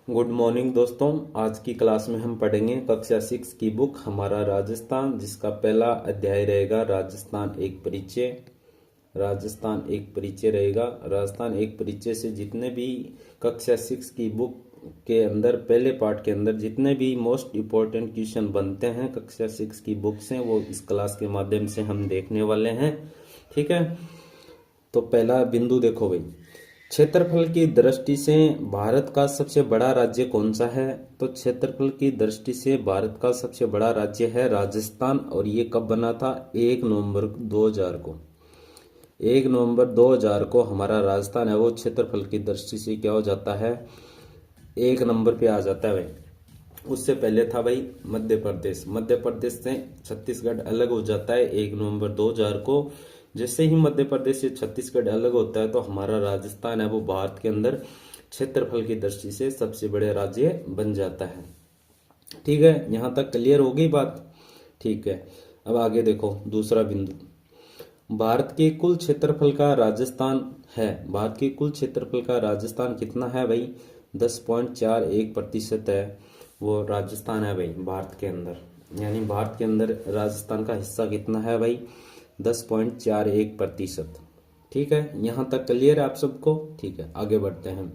Good morning दोस्तों। आज की क्लास में हम पढ़ेंगे कक्षा 6 की बुक हमारा राजस्थान, जिसका पहला अध्याय रहेगा राजस्थान एक परिचय। राजस्थान एक परिचय रहेगा। राजस्थान एक परिचय से जितने भी कक्षा 6 की बुक के अंदर पहले पार्ट के अंदर जितने भी मोस्ट इम्पोर्टेंट क्वेश्चन बनते हैं कक्षा 6 की बुक से, वो इस क्लास के माध्यम से हम देखने वाले हैं। ठीक है, तो पहला बिंदु देखो भाई, क्षेत्रफल की दृष्टि से भारत का सबसे बड़ा राज्य कौन सा है? तो क्षेत्रफल की दृष्टि से भारत का सबसे बड़ा राज्य है राजस्थान। और ये कब बना था? 1 नवंबर 2000 को। 1 नवंबर 2000 को हमारा राजस्थान है वो क्षेत्रफल की दृष्टि से क्या हो जाता है? 1 नंबर पे आ जाता है भाई। उससे पहले था भाई मध्य प्रदेश। मध्य प्रदेश से छत्तीसगढ़ अलग हो जाता है 1 नवंबर 2000 को। जैसे ही मध्य प्रदेश से छत्तीसगढ़ अलग होता है तो हमारा राजस्थान है वो भारत के अंदर क्षेत्रफल की दृष्टि से सबसे बड़े राज्य बन जाता है। ठीक है, यहां तक क्लियर हो गई बात? ठीक है, अब आगे देखो दूसरा बिंदु। भारत के कुल क्षेत्रफल का राजस्थान है, भारत के कुल क्षेत्रफल का राजस्थान कितना है भाई? 10.41% है वो राजस्थान है भाई भारत के अंदर। यानी भारत के अंदर राजस्थान का हिस्सा कितना है भाई? 10.41%। ठीक है, यहां तक क्लियर है आप सबको? ठीक है, आगे बढ़ते हैं।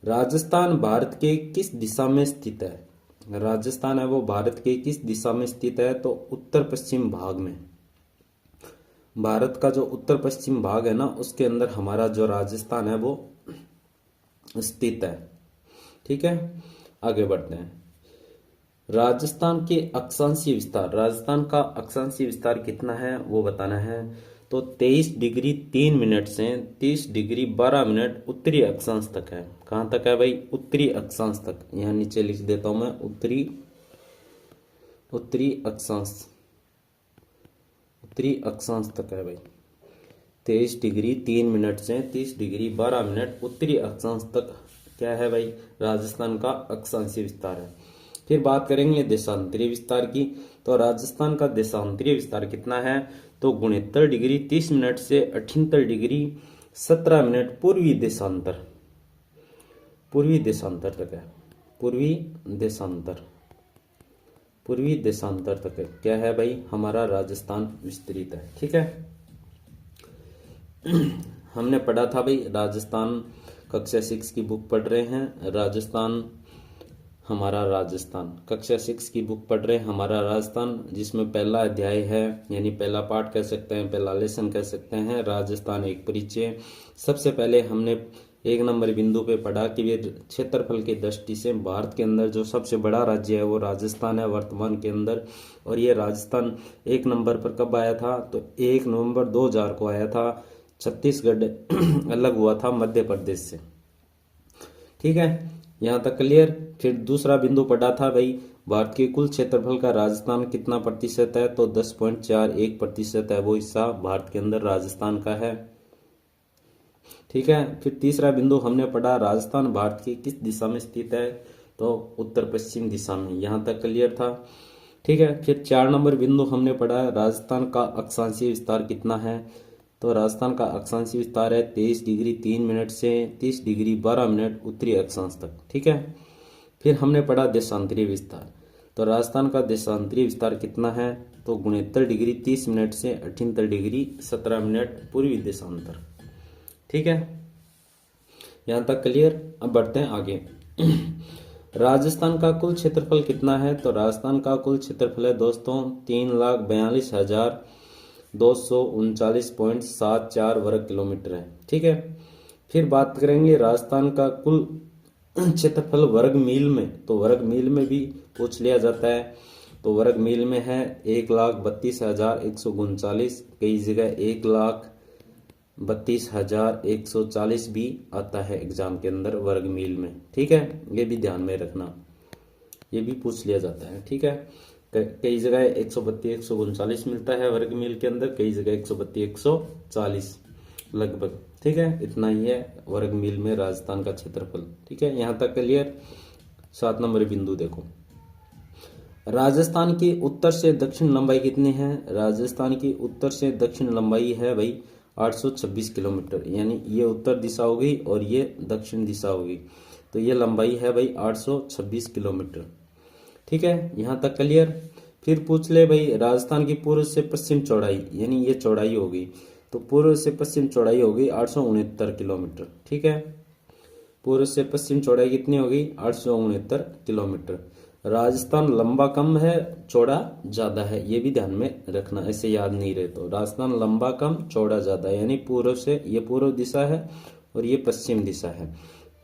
राजस्थान भारत के किस दिशा में स्थित है? राजस्थान है वो भारत के किस दिशा में स्थित है? तो उत्तर पश्चिम भाग में। भारत का जो उत्तर पश्चिम भाग है ना, उसके अंदर हमारा जो राजस्थान है वो स्थित है। ठीक है, आगे बढ़ते हैं। राजस्थान के अक्षांशीय विस्तार, राजस्थान का अक्षांशीय विस्तार कितना है वो बताना है। तो 23 डिग्री 3 मिनट से 30 डिग्री 12 मिनट उत्तरी अक्षांश तक है। कहां तक है भाई? उत्तरी अक्षांश तक। यहां नीचे लिख देता हूं मैं, उत्तरी अक्षांश तक है भाई। 23 डिग्री 3 मिनट से 30 डिग्री 12 मिनट उत्तरी अक्षांश तक क्या है भाई? राजस्थान का अक्षांशीय विस्तार है। फिर बात करेंगे देशांतरीय विस्तार की। तो राजस्थान का देशांतरीय विस्तार कितना है? तो 69 डिग्री 30 मिनट से 78 डिग्री 17 मिनट पूर्वी देशांतर तक है। पूर्वी देशांतर तक है। क्या है भाई? हमारा राजस्थान विस्तृत है। ठीक है, हमने पढ़ा था भाई राजस्थान, कक्षा 6 की बुक पढ़ रहे हैं राजस्थान, हमारा राजस्थान कक्षा 6 की बुक पढ़ रहे हैं हमारा राजस्थान, जिसमें पहला अध्याय है, यानी पहला पार्ट कह सकते हैं, पहला लेसन कह सकते हैं, राजस्थान एक परिचय। सबसे पहले हमने 1 नंबर बिंदु पे पढ़ा कि वे क्षेत्रफल की दृष्टि से भारत के अंदर जो सबसे बड़ा राज्य है वो राजस्थान है वर्तमान के अंदर। और ये राजस्थान 1 नंबर पर कब आया था? तो 1 नवंबर 2000 को आया था। छत्तीसगढ़ अलग हुआ था मध्य प्रदेश से। ठीक है, यहां तक क्लियर। फिर दूसरा बिंदु पढ़ा था भाई, भारत के कुल क्षेत्रफल का राजस्थान कितना प्रतिशत है? तो 10.41% है वो हिस्सा भारत के अंदर राजस्थान का है। ठीक है, फिर तीसरा बिंदु हमने पढ़ा, राजस्थान भारत की किस दिशा में स्थित है? तो उत्तर पश्चिम दिशा में। यहां तक क्लियर था? ठीक है, फिर 4 नंबर बिंदु हमने पढ़ा, राजस्थान का अक्षांशीय विस्तार कितना है? तो राजस्थान का अक्षांशीय विस्तार है 23 डिग्री 3 मिनट से 30 डिग्री 12 मिनट उत्तरी अक्षांश तक। ठीक है, फिर हमने पढ़ा देशांतरीय विस्तार। तो राजस्थान का देशांतरीय विस्तार कितना है? तो 69 डिग्री 30 मिनट से 78 डिग्री 17 मिनट पूर्वी देशांतर। ठीक है, यहां तक क्लियर। अब बढ़ते हैं आगे। राजस्थान का कुल क्षेत्रफल कितना है? तो राजस्थान का कुल क्षेत्रफल है दोस्तों 3,42,239.74 वर्ग किलोमीटर है। ठीक है, फिर बात करेंगे राजस्थान का कुल क्षेत्रफल वर्ग मील में। तो वर्ग मील में भी पूछ लिया जाता है। तो वर्ग मील में है 1,32,139, कई जगह 1,32,140 भी आता है एग्जाम के अंदर वर्ग मील में। ठीक है, ये भी ध्यान में रखना, ये भी पूछ लिया जाता है। ठीक है, कई जगह 132,139 मिलता है वर्ग मील के अंदर, कई जगह 132,140 लगभग। ठीक है, इतना ही है वर्ग मील में राजस्थान का क्षेत्रफल। ठीक है, यहां तक क्लियर। 7 नंबर बिंदु देखो, राजस्थान की उत्तर से दक्षिण लंबाई कितनी है? राजस्थान की उत्तर से दक्षिण लंबाई है भाई 826 किलोमीटर, यानी ये उत्तर दिशा होगी और ये दक्षिण दिशा होगी। तो ये लंबाई है भाई 826 किलोमीटर। ठीक है, यहाँ तक क्लियर। फिर पूछ ले भाई राजस्थान की पूर्व से पश्चिम चौड़ाई, यानी ये चौड़ाई होगी, तो पूर्व से पश्चिम चौड़ाई होगी 869 किलोमीटर। ठीक है, पूर्व से पश्चिम चौड़ाई कितनी होगी? 869 किलोमीटर। राजस्थान लंबा कम है, चौड़ा ज्यादा है, ये भी ध्यान में रखना, ऐसे याद नहीं रहे तो। राजस्थान लंबा कम, चौड़ा ज्यादा, यानी पूर्व से, ये पूर्व दिशा है और ये पश्चिम दिशा है,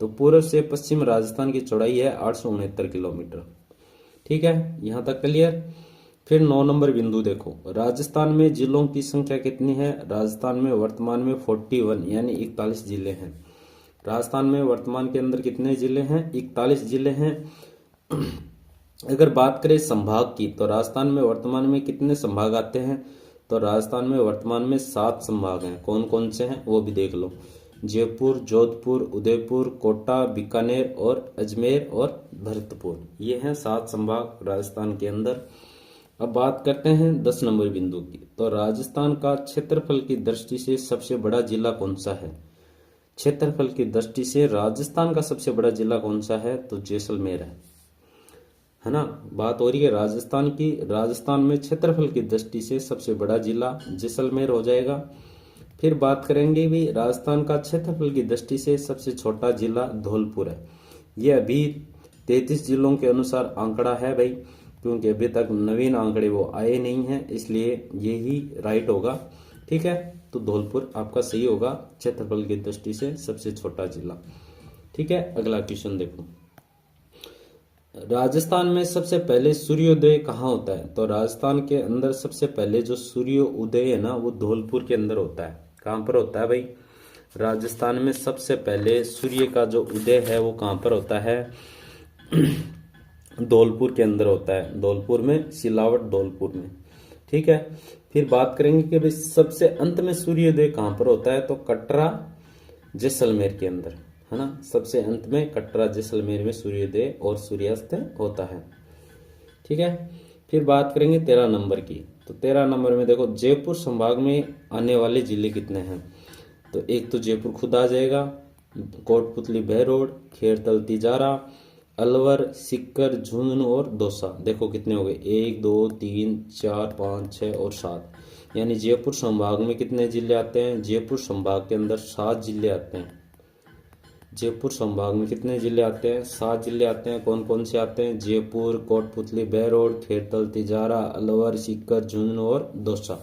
तो पूर्व से पश्चिम राजस्थान की चौड़ाई है 869 किलोमीटर। ठीक है, यहाँ तक क्लियर। फिर 9 नंबर बिंदु देखो, राजस्थान में जिलों की संख्या कितनी है? राजस्थान में वर्तमान में 41 यानी 41 जिले हैं। राजस्थान में वर्तमान के अंदर कितने जिले हैं? 41 जिले हैं। अगर बात करें संभाग की, तो राजस्थान में वर्तमान में कितने संभाग आते हैं? तो राजस्थान में वर्तमान में 7 संभाग हैं। कौन कौन से हैं वो भी देख लो। जयपुर, जोधपुर, उदयपुर, कोटा, बीकानेर और अजमेर और भरतपुर, ये हैं 7 संभाग राजस्थान के अंदर। अब बात करते हैं 10 नंबर बिंदु की, तो राजस्थान का क्षेत्रफल की दृष्टि से सबसे बड़ा जिला कौन सा है? क्षेत्रफल की दृष्टि से राजस्थान का सबसे बड़ा जिला कौन सा है? तो जैसलमेर है ना। बात हो रही है राजस्थान की, राजस्थान में क्षेत्रफल की दृष्टि से सबसे बड़ा जिला जैसलमेर हो जाएगा। फिर बात करेंगे भी राजस्थान का क्षेत्रफल की दृष्टि से सबसे छोटा जिला धौलपुर है। ये अभी 33 जिलों के अनुसार आंकड़ा है भाई, क्योंकि अभी तक नवीन आंकड़े वो आए नहीं हैं, इसलिए यही राइट होगा। ठीक है, तो धौलपुर आपका सही होगा, क्षेत्रफल की दृष्टि से सबसे छोटा जिला। ठीक है, अगला क्वेश्चन देखो, राजस्थान में सबसे पहले सूर्योदय कहाँ होता है? तो राजस्थान के अंदर सबसे पहले जो सूर्योदय है ना, वो धौलपुर के अंदर होता है। कहाँ पर होता है भाई? राजस्थान में सबसे पहले सूर्य का जो उदय है वो कहाँ पर होता है? धौलपुर के अंदर होता है, धौलपुर में, सिलावट धौलपुर में। ठीक है, फिर बात करेंगे कि भाई सबसे अंत में सूर्योदय कहाँ पर होता है? तो कटरा जैसलमेर के अंदर, है ना। सबसे अंत में कटरा जैसलमेर में सूर्योदय और सूर्यास्त होता है। ठीक है, फिर बात करेंगे 13 नंबर की, तो 13 नंबर में देखो जयपुर संभाग में आने वाले जिले कितने हैं? तो एक तो जयपुर खुद आ जाएगा, कोटपुतली, बहरोड, खेड़तल, तिजारा, अलवर, सीकर, झुंझुनू और दौसा। देखो कितने हो गए? 1 2 3 4 5 6 और 7, यानी जयपुर संभाग में कितने जिले आते हैं? जयपुर संभाग के अंदर 7 जिले आते हैं। जयपुर संभाग में कितने जिले आते हैं? 7 जिले आते हैं। कौन कौन से आते हैं? जयपुर, कोटपुतली, बहरोड, खेड़तल, तिजारा, अलवर, सीकर, झुंझुनू और दौसा।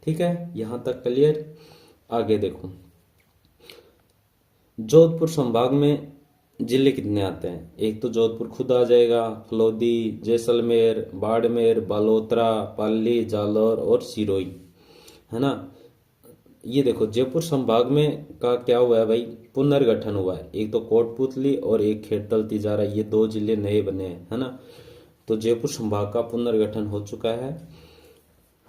ठीक है, यहां तक क्लियर। आगे देखो, जोधपुर संभाग में जिले कितने आते हैं? एक तो जोधपुर खुद आ जाएगा, फलोदी, जैसलमेर, बाड़मेर, बालोतरा, पाली, जालौर और सिरोही, है ना। ये देखो जयपुर संभाग में का क्या हुआ है भाई? पुनर्गठन हुआ है। एक तो कोटपुतली और एक खेड़तल, तिजारा, ये 2 जिले नए बने हैं, है ना। तो जयपुर संभाग का पुनर्गठन हो चुका है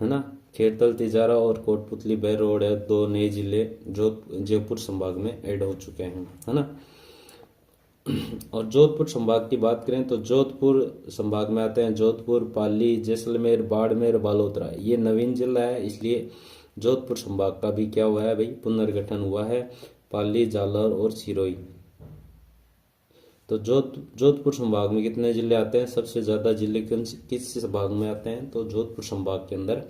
ना। खेड़तल, तिजारा और कोटपुतली, बहरोड है, 2 नए जिले जो जयपुर संभाग में ऐड हो चुके हैं, है ना। और जोधपुर संभाग की बात करें तो जोधपुर संभाग में आते हैं जोधपुर, पाली, जैसलमेर, बाड़मेर, बालोतरा, ये नवीन जिला है, इसलिए जोधपुर संभाग का भी क्या हुआ है भाई? पुनर्गठन हुआ है। पाली, जालौर और सिरोही। तो जोधपुर संभाग में कितने जिले आते हैं? सबसे ज्यादा जिले किस संभाग में आते हैं? तो जोधपुर संभाग के अंदर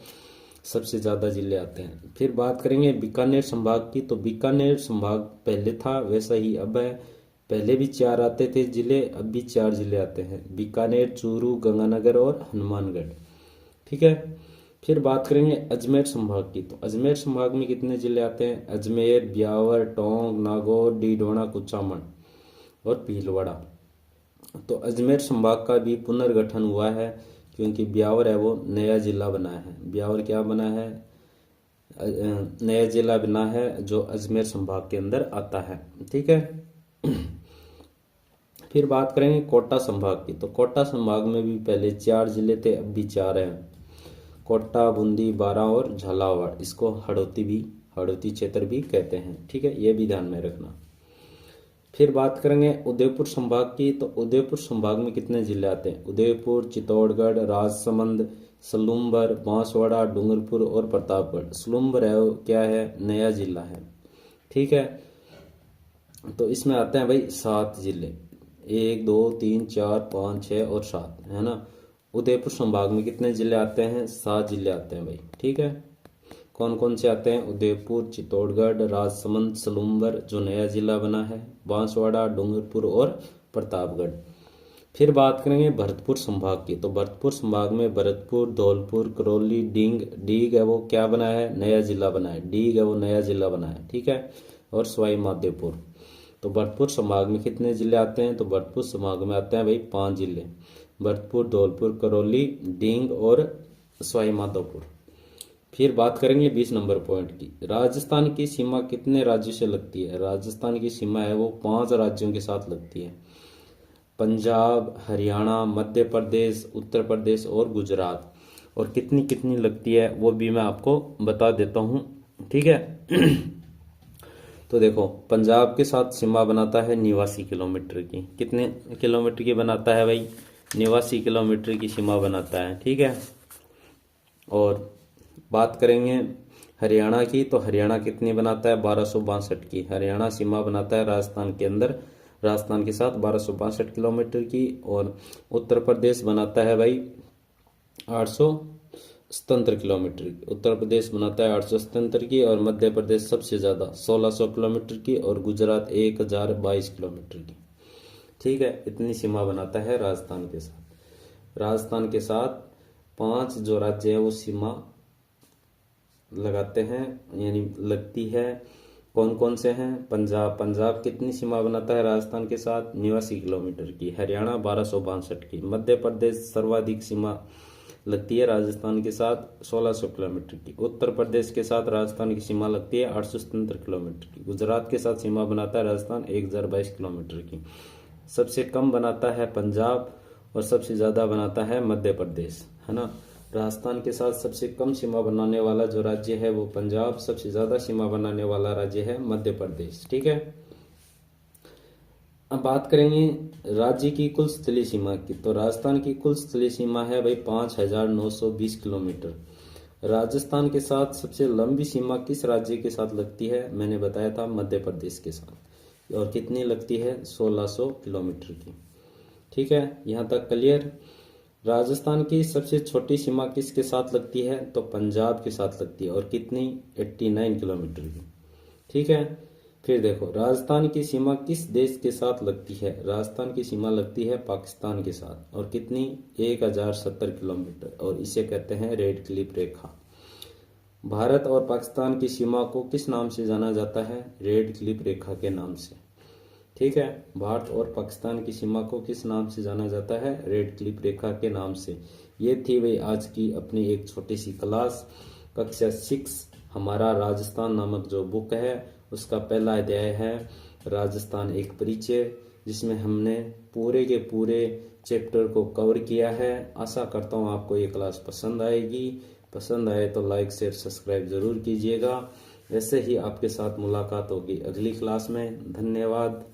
सबसे ज्यादा जिले आते हैं। फिर बात करेंगे बीकानेर संभाग की, तो बीकानेर संभाग पहले था वैसा ही अब है। पहले भी 4 आते थे जिले, अब भी 4 जिले आते हैं, बीकानेर, चूरू, गंगानगर और हनुमानगढ़। ठीक है, फिर बात करेंगे अजमेर संभाग की, तो अजमेर संभाग में कितने जिले आते हैं? अजमेर, ब्यावर, टोंक, नागौर, डीडोना, कुचामन और भीलवाड़ा। तो अजमेर संभाग का भी पुनर्गठन हुआ है, क्योंकि ब्यावर है वो नया जिला बना है। ब्यावर क्या बना है? नया जिला बना है जो अजमेर संभाग के अंदर आता है। ठीक है, फिर बात करेंगे कोटा संभाग की, तो कोटा संभाग में भी पहले 4 जिले थे, अब भी 4 हैं। कोटा, बूंदी, बारां और झालावाड़, इसको हड़ौती क्षेत्र भी कहते हैं। ठीक है, ये भी ध्यान में रखना। फिर बात करेंगे उदयपुर संभाग की, तो उदयपुर संभाग में कितने जिले आते हैं? उदयपुर, चित्तौड़गढ़, राजसमंद, सलूम्बर, बांसवाड़ा, डूंगरपुर और प्रतापगढ़। सलूम्बर है वो क्या है, नया जिला है। ठीक है, तो इसमें आते हैं भाई 7 जिले, 1 2 3 4 5 6 और 7, है ना। उदयपुर संभाग में कितने जिले आते हैं, 7 जिले आते हैं भाई। ठीक है, कौन कौन से आते हैं, उदयपुर, चित्तौड़गढ़, राजसमंद, सलूम्बर जो नया जिला बना है, बांसवाड़ा, डूंगरपुर और प्रतापगढ़। फिर बात करेंगे भरतपुर संभाग की, तो भरतपुर संभाग में भरतपुर, धौलपुर, करौली, डीग है वो क्या बना है, नया जिला बना है। डीग है वो नया जिला बना है। ठीक है, और सवाई माधोपुर। तो भरतपुर संभाग में कितने जिले आते हैं, तो भरतपुर संभाग में आते हैं भाई 5 जिले, भरतपुर, धौलपुर, करौली, डींग और सवाई माधोपुर। फिर बात करेंगे 20 नंबर पॉइंट की, राजस्थान की सीमा कितने राज्यों से लगती है। राजस्थान की सीमा है वो 5 राज्यों के साथ लगती है, पंजाब, हरियाणा, मध्य प्रदेश, उत्तर प्रदेश और गुजरात। और कितनी कितनी लगती है वो भी मैं आपको बता देता हूँ। ठीक है तो देखो, पंजाब के साथ सीमा बनाता है 89 किलोमीटर की। कितने किलोमीटर की बनाता है भाई, 89 किलोमीटर की सीमा बनाता है। ठीक है, और बात करेंगे हरियाणा की, तो हरियाणा कितनी बनाता है, 1262 की। हरियाणा सीमा बनाता है राजस्थान के अंदर, राजस्थान के साथ 1262 किलोमीटर की। और उत्तर प्रदेश बनाता है भाई 877 किलोमीटर की। उत्तर प्रदेश बनाता है 877 की, और मध्य प्रदेश सबसे ज़्यादा 1600 किलोमीटर की, और गुजरात 1022 किलोमीटर की। ठीक है, इतनी सीमा बनाता है राजस्थान के साथ। राजस्थान के साथ 5 जो राज्य है वो सीमा लगाते हैं, यानी लगती है। कौन कौन से हैं, पंजाब कितनी सीमा बनाता है राजस्थान के साथ, 89 किलोमीटर की। हरियाणा 1262 की। मध्य प्रदेश सर्वाधिक सीमा लगती है राजस्थान के साथ 1600 किलोमीटर की। उत्तर प्रदेश के साथ राजस्थान की सीमा लगती है 877 किलोमीटर की। गुजरात के साथ सीमा बनाता है राजस्थान 1022 किलोमीटर की। सबसे कम बनाता है पंजाब, और सबसे ज़्यादा बनाता है मध्य प्रदेश, है ना। राजस्थान के साथ सबसे कम सीमा बनाने वाला जो राज्य है वो पंजाब, सबसे ज़्यादा सीमा बनाने वाला राज्य है मध्य प्रदेश। ठीक है, अब बात करेंगे राज्य की कुल स्थलीय सीमा की, तो राजस्थान की कुल स्थलीय सीमा है भाई 5920 किलोमीटर। राजस्थान के साथ सबसे लंबी सीमा किस राज्य के साथ लगती है, मैंने बताया था मध्य प्रदेश के साथ, और कितनी लगती है, 1600 किलोमीटर की। ठीक है, यहाँ तक क्लियर। राजस्थान की सबसे छोटी सीमा किसके साथ लगती है, तो पंजाब के साथ लगती है, और कितनी, 89 किलोमीटर की। ठीक है, फिर देखो राजस्थान की सीमा किस देश के साथ लगती है, राजस्थान की सीमा लगती है पाकिस्तान के साथ, और कितनी, 1070 किलोमीटर, और इसे कहते हैं रेड क्लिफ रेखा। भारत और पाकिस्तान की सीमा को किस नाम से जाना जाता है, रेड क्लिफ रेखा के नाम से। ठीक है, भारत और पाकिस्तान की सीमा को किस नाम से जाना जाता है, रेड क्लिफ रेखा के नाम से। ये थी भाई आज की अपनी एक छोटी सी क्लास, कक्षा 6 हमारा राजस्थान नामक जो बुक है उसका पहला अध्याय है राजस्थान एक परिचय, जिसमें हमने पूरे के पूरे चैप्टर को कवर किया है। आशा करता हूँ आपको ये क्लास पसंद आएगी। पसंद आए तो लाइक शेयर सब्सक्राइब जरूर कीजिएगा। ऐसे ही आपके साथ मुलाकात होगी अगली क्लास में। धन्यवाद।